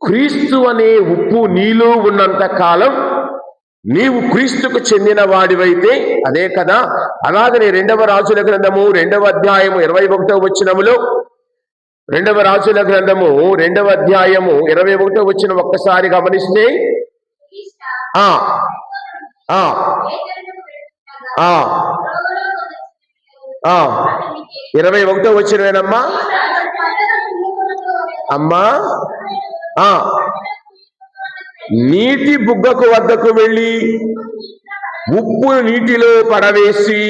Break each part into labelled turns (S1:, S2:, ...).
S1: క్రీస్తు అనే ఉప్పు నీలో ఉన్నంత కాలం నీవు క్రీస్తుకు చెందిన వాడివైతే అదే కదా. అలాగనే 2వ రాజుల గ్రంథము 2వ అధ్యాయము 21వ వచనములో 2వ రాజుల గ్రంథము 2వ అధ్యాయము 21వ వచనం ఒక్కసారి గమనిస్తే ఆ ఆ ఆ 21వ వచనమేనమ్మా అమ్మా. నీటి బుగ్గకు వద్దకు వెళ్ళి ఉప్పు నీటిలో పడవేసి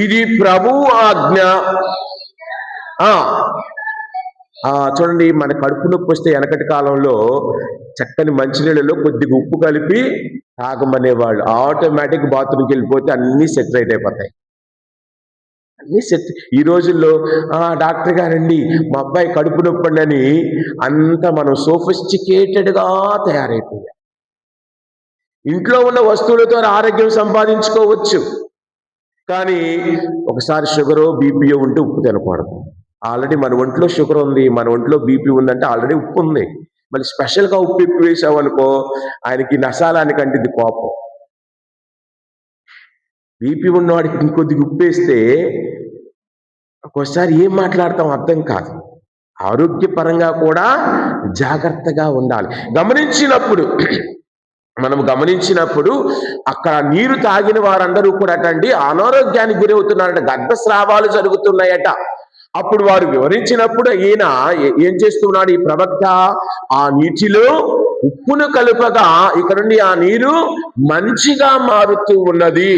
S1: ఇది ప్రభు ఆజ్ఞ. చూడండి, మన కడుపు నొప్పి వస్తే వెనకటి కాలంలో చక్కని మంచినీళ్ళలో కొద్దిగా ఉప్పు కలిపి తాగమనేవాళ్ళు. ఆటోమేటిక్ బాత్రూమ్కి వెళ్ళిపోతే అన్నీ సెట్ రైట్ అయిపోతాయి, అన్నీ సెట్. ఈ రోజుల్లో డాక్టర్ గారండి మా అబ్బాయి కడుపు నొప్పి అని అంత మనం సోఫిస్టికేటెడ్గా తయారైపోయాం. ఇంట్లో ఉన్న వస్తువులతో ఆరోగ్యం సంపాదించుకోవచ్చు, కానీ ఒకసారి షుగరో బీపీయో ఉంటే ఉప్పు తినకూడదు. ఆల్రెడీ మన ఒంట్లో షుగర్ ఉంది, మన ఒంట్లో బీపీ ఉందంటే ఆల్రెడీ ఉప్పు ఉంది. మళ్ళీ స్పెషల్గా ఉప్పు ఎక్కువ వేసామనుకో ఆయనకి నసాలానికి అంటిది కోపం. బీపీ ఉన్నవాడికి ఇంకొద్దిగా ఉప్పు వేస్తే ఒక్కోసారి ఏం మాట్లాడతాం అర్థం కాదు. ఆరోగ్యపరంగా కూడా జాగ్రత్తగా ఉండాలి. మనం గమనించినప్పుడు అక్కడ నీరు తాగిన వారందరూ కూడా అనారోగ్యానికి గురవుతున్నారట, గర్భస్రావాలు జరుగుతున్నాయట. అప్పుడు వారు వివరించినప్పుడు ఈయన ఏం చేస్తున్నాడు, ఈ ప్రవక్త ఆ నీటిలో ఉప్పును కలుపగా ఇక్కడ నుండి ఆ నీరు మంచిగా మారుతూ ఉన్నది.